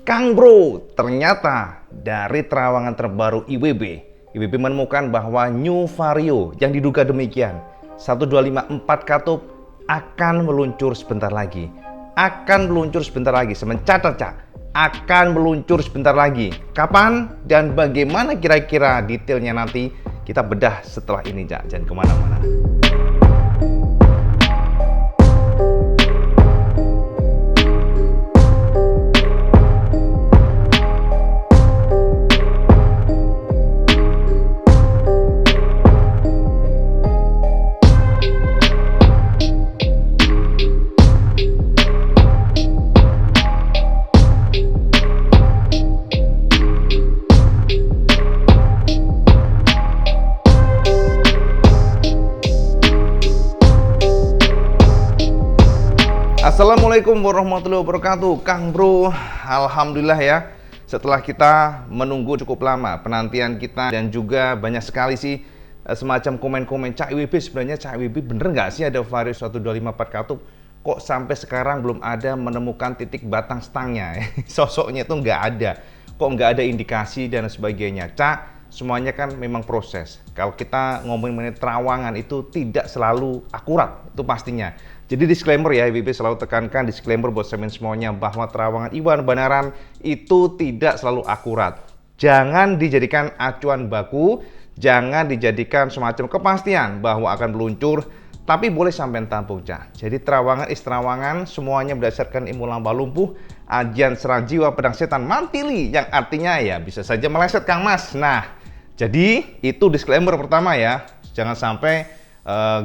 Kang Bro, ternyata dari terawangan terbaru IWB menemukan bahwa new Vario yang diduga demikian 1254 katup akan meluncur sebentar lagi. Mencatat Cak, akan meluncur sebentar lagi. Kapan dan bagaimana kira-kira detailnya nanti kita bedah setelah ini Cak. Jangan kemana-mana. Assalamualaikum warahmatullahi wabarakatuh. Kang Bro, alhamdulillah ya, setelah kita menunggu cukup lama penantian kita dan juga banyak sekali sih semacam komen-komen, Cak IWB sebenarnya Cak IWB bener nggak sih ada Vario 1254 katup? Kok sampai sekarang belum ada menemukan titik batang stangnya? Sosoknya itu nggak ada, kok nggak ada indikasi dan sebagainya. Cak, semuanya kan memang proses. Kalau kita ngomongin mengenai terawangan itu tidak selalu akurat, itu pastinya. Jadi disclaimer ya, IWB selalu tekankan disclaimer buat semuanya bahwa terawangan Iwan Banaran itu tidak selalu akurat. Jangan dijadikan acuan baku, jangan dijadikan semacam kepastian bahwa akan meluncur, tapi boleh sampai tampung Cak. Jadi terawangan isterawangan semuanya berdasarkan ilmu lamba lumpuh, ajian serang jiwa pedang setan mantili, yang artinya ya bisa saja meleset Kang Mas. Nah, jadi itu disclaimer pertama ya, jangan sampai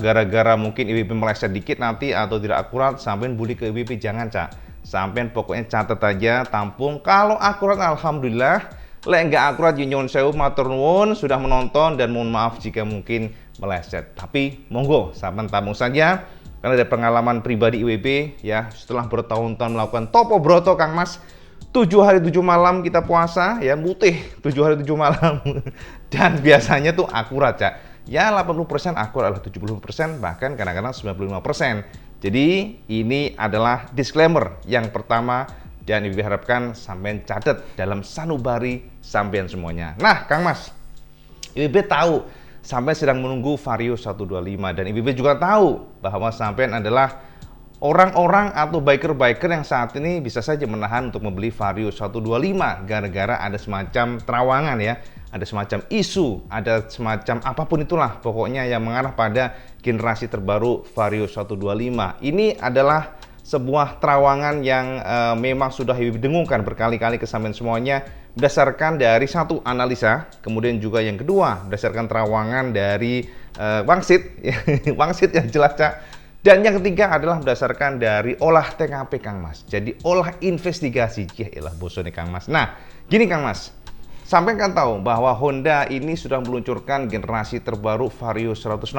gara-gara mungkin IWB meleset dikit nanti atau tidak akurat sampein bully ke IWB, jangan Cak. Sampein pokoknya catat aja, tampung. Kalau akurat alhamdulillah, lek nggak akurat nyuwun sewu matur nuwun sudah menonton dan mohon maaf jika mungkin meleset. Tapi monggo sampein tampung saja karena ada pengalaman pribadi IWB ya, setelah bertahun-tahun melakukan topo broto Kang Mas. 7 hari 7 malam kita puasa ya, mutih 7 hari 7 malam dan biasanya tuh akurat Cak. Ya 80% akurat, 70% bahkan kadang-kadang 95%. Jadi ini adalah disclaimer yang pertama dan IWB harapkan sampean catat dalam sanubari sampean semuanya. Nah Kang Mas, IWB tahu sampean sedang menunggu Vario 125 dan IWB juga tahu bahwa sampean adalah orang-orang atau biker-biker yang saat ini bisa saja menahan untuk membeli Vario 125 gara-gara ada semacam terawangan ya, ada semacam isu, ada semacam apapun itulah pokoknya yang mengarah pada generasi terbaru Vario 125. Ini adalah sebuah terawangan yang memang sudah didengungkan berkali-kali ke sampean semuanya berdasarkan dari satu analisa, kemudian juga yang kedua berdasarkan terawangan dari wangsit, wangsit yang jelas Cak. Dan yang ketiga adalah berdasarkan dari olah TKP Kang Mas. Jadi olah investigasi, yaelah bosone Kang Mas. Nah, gini Kang Mas, sampai kan tahu bahwa Honda ini sudah meluncurkan generasi terbaru Vario 160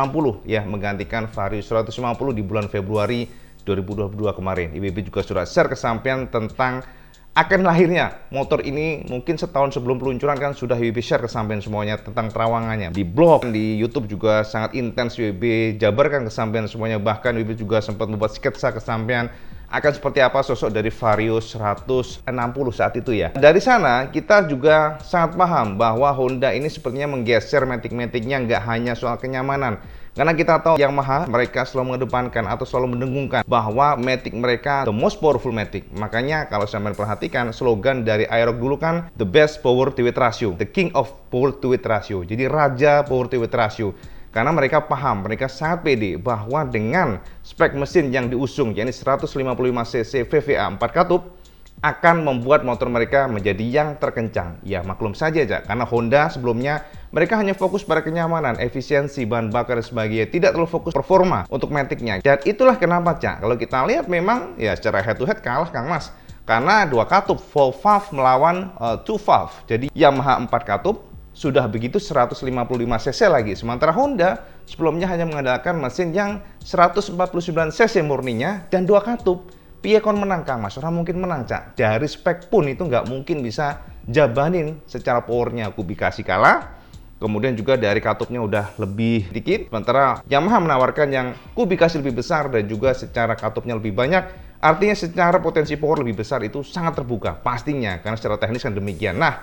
ya, menggantikan Vario 150 di bulan Februari 2022 kemarin. IWB juga sudah share ke sampean tentang akan lahirnya motor ini. Mungkin setahun sebelum peluncuran kan sudah IWB share ke sampean semuanya tentang terawangannya. Di blog, di YouTube juga sangat intens IWB jabarkan ke sampean semuanya. Bahkan IWB juga sempat membuat sketsa ke sampean akan seperti apa sosok dari Vario 160 saat itu ya. Dari sana kita juga sangat paham bahwa Honda ini sepertinya menggeser matic-maticnya, nggak hanya soal kenyamanan. Karena kita tahu Yamaha mereka selalu mengedepankan atau selalu mendengungkan bahwa matic mereka the most powerful matic. Makanya kalau saya perhatikan slogan dari Aerox dulu kan the best power to weight ratio, the king of power to weight ratio. Jadi raja power to weight ratio. Karena mereka paham, mereka sangat pede bahwa dengan spek mesin yang diusung, yakni 155cc VVA 4 katup, akan membuat motor mereka menjadi yang terkencang. Ya maklum saja Cak, karena Honda sebelumnya mereka hanya fokus pada kenyamanan, efisiensi, bahan bakar dan sebagainya, tidak terlalu fokus performa untuk matic-nya. Dan itulah kenapa Cak, kalau kita lihat memang ya secara head to head kalah Kang Mas. Karena 2 katup full valve melawan 2 valve. Jadi Yamaha 4 katup sudah begitu 155cc lagi. Sementara Honda sebelumnya hanya mengandalkan mesin yang 149cc murninya dan 2 katup. Piye kon menang Kang Mas? Orang mungkin menang Cak. Dari spek pun itu nggak mungkin bisa jabanin secara powernya. Kubikasi kalah, kemudian juga dari katupnya udah lebih dikit. Sementara Yamaha menawarkan yang kubikasi lebih besar dan juga secara katupnya lebih banyak. Artinya secara potensi power lebih besar itu sangat terbuka, pastinya, karena secara teknis kan demikian. Nah,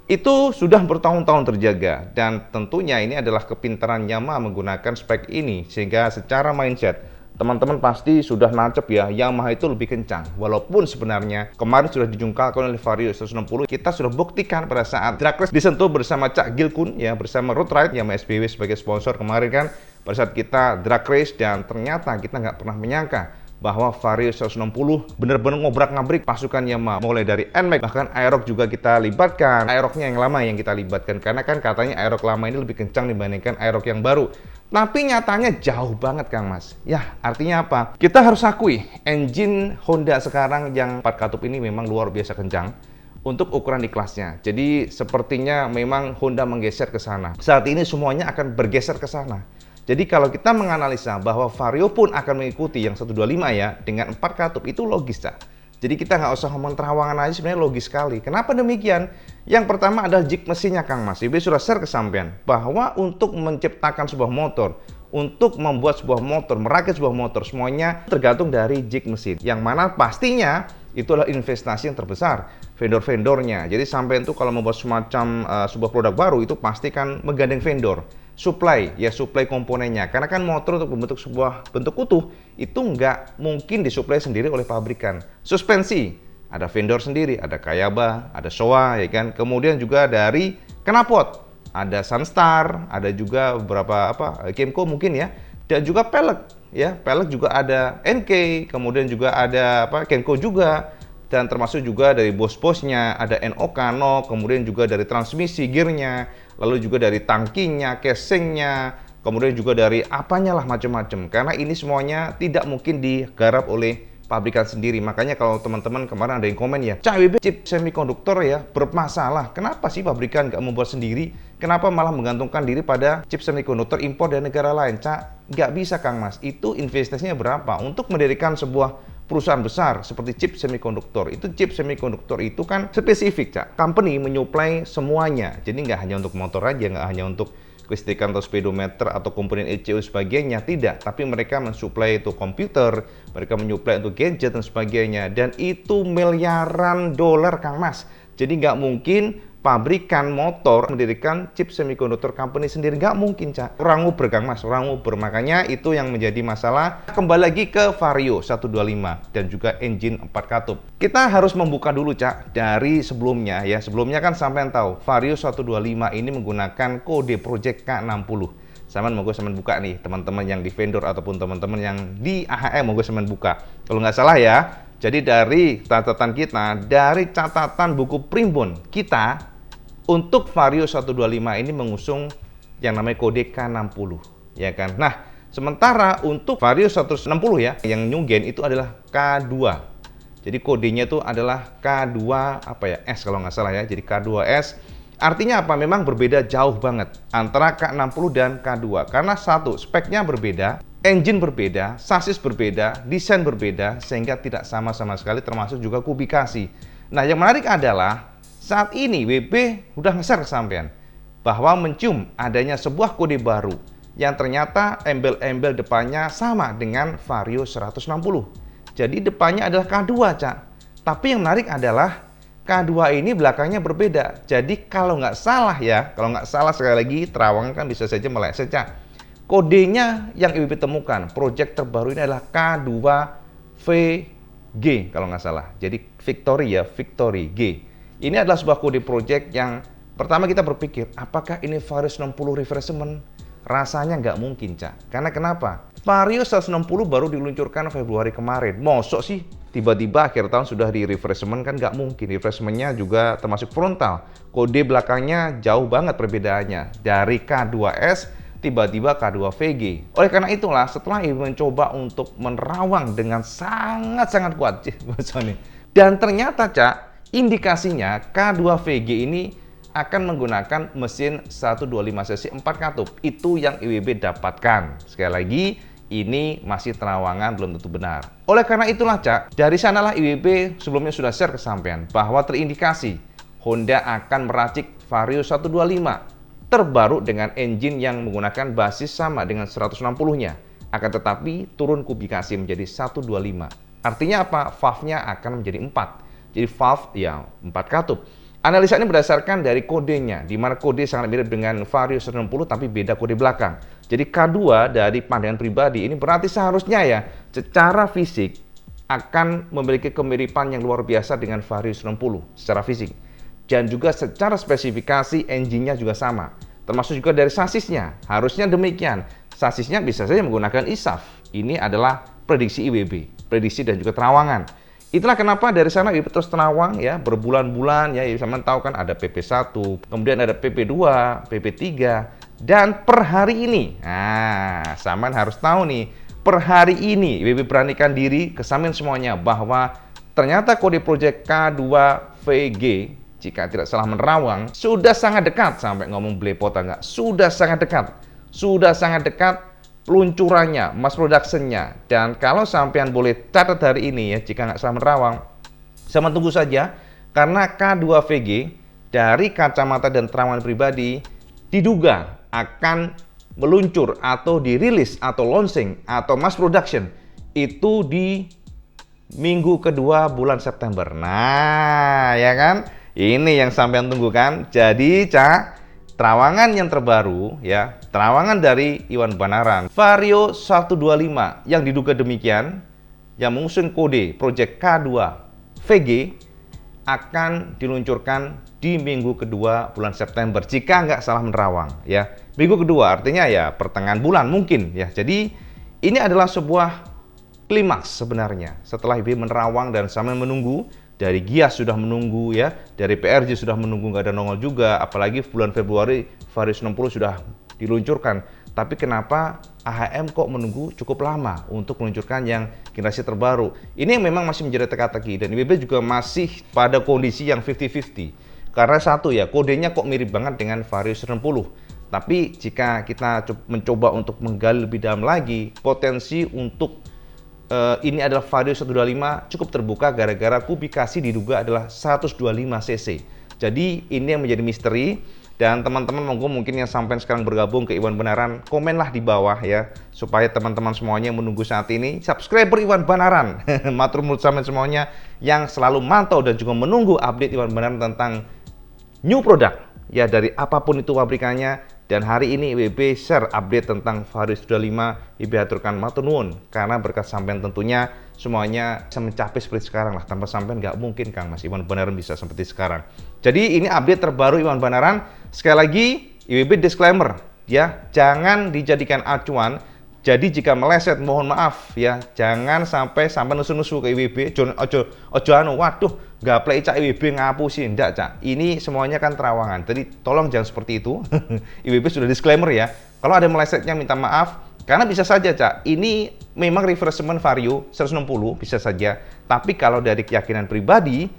itu sudah bertahun-tahun terjaga, dan tentunya ini adalah kepintaran Yamaha menggunakan spek ini, sehingga secara mindset, teman-teman pasti sudah nancep ya, Yamaha itu lebih kencang. Walaupun sebenarnya kemarin sudah dijungkalkan oleh Vario 160, kita sudah buktikan pada saat drag race disentuh bersama Cak Gilkun ya, bersama Road Ride Yamaha SBW sebagai sponsor kemarin kan, pada saat kita drag race, dan ternyata kita nggak pernah menyangka bahwa Vario 160 benar-benar ngobrak-ngabrik pasukan Yamaha, mulai dari NMAX, bahkan Aerox juga kita libatkan, Aeroxnya yang lama yang kita libatkan, karena kan katanya Aerox lama ini lebih kencang dibandingkan Aerox yang baru. Tapi nyatanya jauh banget Kang Mas. Ya, artinya apa? Kita harus akui, engine Honda sekarang yang 4 katup ini memang luar biasa kencang untuk ukuran di kelasnya. Jadi sepertinya memang Honda menggeser ke sana. Saat ini semuanya akan bergeser ke sana. Jadi kalau kita menganalisa bahwa Vario pun akan mengikuti yang 125 ya, dengan 4 katup, itu logis ya. Jadi kita nggak usah ngomong terawangan aja, sebenarnya logis sekali. Kenapa demikian? Yang pertama adalah jig mesinnya Kang Mas. Ibu sudah share ke sampean bahwa untuk menciptakan sebuah motor, untuk membuat sebuah motor, merakit sebuah motor, semuanya tergantung dari jig mesin. Yang mana pastinya itu adalah investasi yang terbesar vendor-vendornya. Jadi sampean tuh kalau membuat semacam sebuah produk baru itu pasti kan menggandeng vendor. Supply komponennya, karena kan motor untuk membentuk sebuah bentuk utuh itu nggak mungkin disuplai sendiri oleh pabrikan. Suspensi ada vendor sendiri, ada Kayaba, ada Showa ya kan, kemudian juga dari knalpot ada Sunstar, ada juga beberapa Kemco mungkin ya, dan juga pelek ya, pelek juga ada NK, kemudian juga ada Kenco juga, dan termasuk juga dari bos-bosnya ada NO Kano, kemudian juga dari transmisi gearnya, lalu juga dari tangkinya, casingnya, kemudian juga dari apanya lah macam-macam. Karena ini semuanya tidak mungkin digarap oleh pabrikan sendiri. Makanya kalau teman-teman kemarin ada yang komen ya, Cak WB chip semikonduktor ya bermasalah. Kenapa sih pabrikan nggak membuat sendiri? Kenapa malah menggantungkan diri pada chip semikonduktor impor dari negara lain? Cak, nggak bisa Kang Mas. Itu investasinya berapa? Untuk mendirikan sebuah perusahaan besar seperti chip semikonduktor, itu chip semikonduktor itu kan spesifik Cak. Company menyuplai semuanya. Jadi nggak hanya untuk motor aja, nggak hanya untuk kelistrikan atau speedometer atau komponen ECU sebagainya, tidak. Tapi mereka mensuplai itu komputer, mereka menyuplai untuk gadget dan sebagainya. Dan itu miliaran dolar Kang Mas. Jadi nggak mungkin pabrikan motor mendirikan chip semikonduktor company sendiri, nggak mungkin Cak. Orang nguber Kang Mas, orang nguber. Makanya itu yang menjadi masalah. Kembali lagi ke Vario 125 dan juga engine 4 katup. Kita harus membuka dulu Cak dari sebelumnya ya. Sebelumnya kan sampean tahu Vario 125 ini menggunakan kode Project K60. Mau gue buka nih teman-teman yang di vendor ataupun teman-teman yang di AHM, mau gue buka. Kalau nggak salah ya. Jadi dari catatan kita, dari catatan buku primbon kita, untuk Vario 125 ini mengusung yang namanya kode K60, ya kan? Nah, sementara untuk Vario 160 ya, yang new gen itu adalah K2. Jadi kodenya itu adalah K2 S kalau nggak salah ya. Jadi K2S. Artinya apa? Memang berbeda jauh banget antara K60 dan K2. Karena satu, speknya berbeda, engine berbeda, sasis berbeda, desain berbeda, sehingga tidak sama sekali, termasuk juga kubikasi. Nah, yang menarik adalah saat ini WB udah nge-share ke sampean bahwa mencium adanya sebuah kode baru yang ternyata embel-embel depannya sama dengan Vario 160. Jadi depannya adalah K2 Cak. Tapi yang menarik adalah K2 ini belakangnya berbeda. Jadi kalau nggak salah ya, sekali lagi terawangan kan bisa saja meleset Cak. Kodenya yang WB temukan, project terbaru ini adalah K2VG kalau nggak salah. Jadi Victory ya, Victory G. Ini adalah sebuah kode project yang pertama kita berpikir, apakah ini Vario 60 refreshment? Rasanya nggak mungkin, Cak. Karena kenapa? Vario 160 baru diluncurkan Februari kemarin. Mosok sih tiba-tiba akhir tahun sudah di refreshment, kan nggak mungkin. Refreshmentnya juga termasuk frontal. Kode belakangnya jauh banget perbedaannya. Dari K2S tiba-tiba K2VG. Oleh karena itulah, setelah Ibu mencoba untuk menerawang dengan sangat-sangat kuat, dan ternyata Cak, indikasinya K2VG ini akan menggunakan mesin 125 cc 4 katup. Itu yang IWB dapatkan. Sekali lagi, ini masih terawangan, belum tentu benar. Oleh karena itulah Cak, dari sanalah IWB sebelumnya sudah share ke sampean bahwa terindikasi Honda akan meracik Vario 125 terbaru dengan engine yang menggunakan basis sama dengan 160-nya. Akan tetapi turun kubikasi menjadi 125. Artinya apa? Valve-nya akan menjadi 4. Jadi valve ya 4 katup. Analisa ini berdasarkan dari kodenya, di mana kode sangat mirip dengan Vario 160 tapi beda kode belakang. Jadi K2 dari pandangan pribadi ini berarti seharusnya ya secara fisik akan memiliki kemiripan yang luar biasa dengan Vario 160 secara fisik. Dan juga secara spesifikasi engine-nya juga sama. Termasuk juga dari sasisnya, harusnya demikian. Sasisnya bisa saja menggunakan ISAF. Ini adalah prediksi IWB, prediksi dan juga terawangan. Itulah kenapa dari sana IWB terus terawang ya berbulan-bulan ya, sama tahu kan ada PP1, kemudian ada PP2, PP3 dan per hari ini. Nah, Saman harus tahu nih, per hari ini IWB beranikan diri kesamin semuanya bahwa ternyata kode project K2VG jika tidak salah menerawang sudah sangat dekat, sampai ngomong belepotan enggak, sudah sangat dekat peluncurannya, mass production-nya. Dan kalau sampean boleh catat hari ini ya, jika nggak salah menerawang, sama tunggu saja, karena K2VG dari kacamata dan terawangan pribadi diduga akan meluncur atau dirilis atau launching atau mass production itu di minggu kedua bulan September. Nah, ya kan? Ini yang sampean tunggu kan? Jadi, Cak, terawangan yang terbaru ya, terawangan dari Iwan Banaran, Vario 125 yang diduga demikian, yang mengusung kode Project K2VG akan diluncurkan di minggu kedua bulan September jika nggak salah menerawang ya. Minggu kedua artinya ya pertengahan bulan mungkin ya. Jadi ini adalah sebuah klimaks sebenarnya. Setelah IB menerawang dan sambil menunggu, dari Gias sudah menunggu ya, dari PRJ sudah menunggu nggak ada nongol juga, apalagi bulan Februari Vario 60 sudah diluncurkan. Tapi kenapa AHM kok menunggu cukup lama untuk meluncurkan yang generasi terbaru? Ini yang memang masih menjadi teka-teki dan IBB juga masih pada kondisi yang 50-50. Karena satu ya, kodenya kok mirip banget dengan Vario 90. Tapi jika kita mencoba untuk menggali lebih dalam lagi, potensi untuk ini adalah Vario 125 cukup terbuka gara-gara kubikasi diduga adalah 125 cc. Jadi ini yang menjadi misteri. Dan teman-teman mungkin yang sampai sekarang bergabung ke Iwan Banaran, komenlah di bawah ya, supaya teman-teman semuanya menunggu saat ini subscriber Iwan Banaran. Matur nuwun sampean semuanya yang selalu mantau dan juga menunggu update Iwan Banaran tentang new product ya, dari apapun itu pabrikannya. Dan hari ini IWB share update tentang Vario 125. IWB aturkan matur nuwun karena berkat sampean tentunya semuanya bisa mencapai seperti sekarang lah. Tanpa sampean nggak mungkin Kang Mas Iwan Banaran bisa seperti sekarang. Jadi ini update terbaru Iwan Banaran. Sekali lagi IWB disclaimer ya, jangan dijadikan acuan. Jadi jika meleset mohon maaf ya, jangan sampai nusu-nusu ke IWB. Ojo anu, waduh gaplek Cak IWB ngapusi, ndak Cak. Ini semuanya kan terawangan. Jadi tolong jangan seperti itu. IWB sudah disclaimer ya. Kalau ada melesetnya minta maaf, karena bisa saja Cak, ini memang reversement Vario 160 bisa saja. Tapi kalau dari keyakinan pribadi,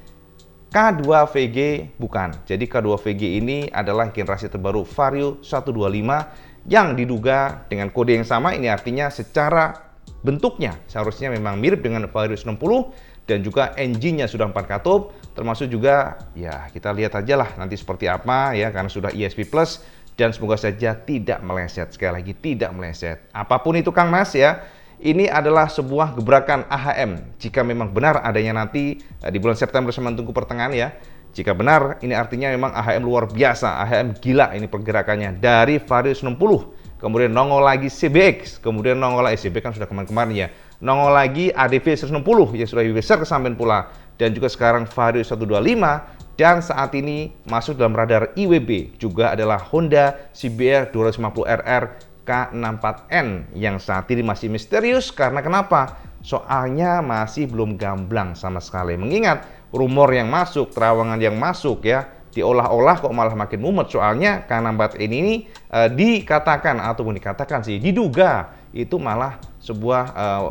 K2VG bukan. Jadi K2VG ini adalah generasi terbaru Vario 125 yang diduga dengan kode yang sama. Ini artinya secara bentuknya seharusnya memang mirip dengan Vario 90 dan juga engine-nya sudah 4 katup, termasuk juga ya kita lihat aja lah nanti seperti apa ya, karena sudah ESP Plus dan semoga saja tidak meleset. Sekali lagi tidak meleset. Apapun itu Kang Mas ya, ini adalah sebuah gebrakan AHM. Jika memang benar adanya nanti di bulan September, saya tunggu pertengahan ya. Jika benar, ini artinya memang AHM luar biasa, AHM gila ini pergerakannya. Dari Vario 90, kemudian nongol lagi CBX, kemudian nongol lagi, CBX kan sudah kemarin-kemarin ya. Nongol lagi ADV 160 yang sudah besar kesampaian pula. Dan juga sekarang Vario 125, dan saat ini masuk dalam radar IWB. Juga adalah Honda CBR 250RR K64N yang saat ini masih misterius. Karena kenapa? Soalnya masih belum gamblang sama sekali. Mengingat rumor yang masuk, terawangan yang masuk ya, diolah-olah kok malah makin mumet. Soalnya K64N ini dikatakan sih, diduga itu malah sebuah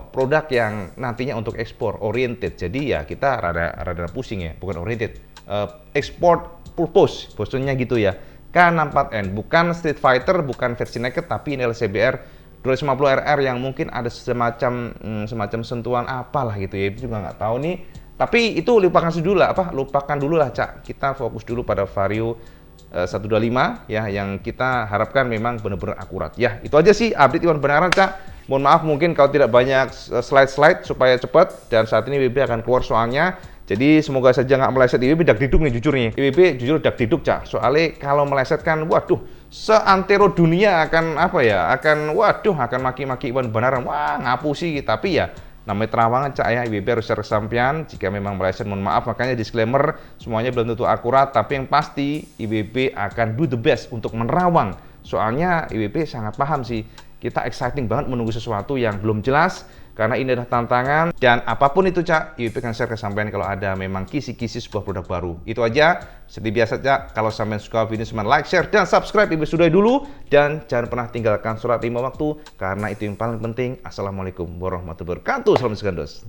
produk yang nantinya untuk ekspor oriented. Jadi ya kita rada pusing ya, bukan oriented, export purpose, maksudnya gitu ya. K64N bukan Street Fighter, bukan versi naked, tapi ini adalah CBR 250RR yang mungkin ada semacam sentuhan apalah gitu ya, itu juga nggak tahu nih. Tapi itu lupakan dulu lah Cak. Kita fokus dulu pada Vario 125 ya, yang kita harapkan memang benar-benar akurat. Ya, itu aja sih update Iwan Banaran Cak. Mohon maaf mungkin kalau tidak banyak slide-slide supaya cepat, dan saat ini IWB akan keluar soalnya. Jadi semoga saja nggak meleset. IWB dak diduk nih jujur nih. IWB jujur dak diduk Cak. Soalnya kalau meleset kan waduh, seantero dunia akan apa ya? Akan maki-maki Iwan Banaran. Wah, ngapusi. Tapi ya namanya terawangan Cak ya. IWB harus cari kesampaian. Jika memang meleset mohon maaf, makanya disclaimer semuanya belum tentu akurat, tapi yang pasti IWB akan do the best untuk menerawang. Soalnya IWB sangat paham sih. Kita exciting banget menunggu sesuatu yang belum jelas, karena ini adalah tantangan, dan apapun itu Cak, IWB akan share ke sampean kalau ada memang kisi-kisi sebuah produk baru. Itu aja, seperti biasa Cak, kalau sampean suka video ini like, share, dan subscribe IWB sudah dulu, dan jangan pernah tinggalkan sholat 5 waktu, karena itu yang paling penting. Assalamualaikum warahmatullahi wabarakatuh, salam segandos.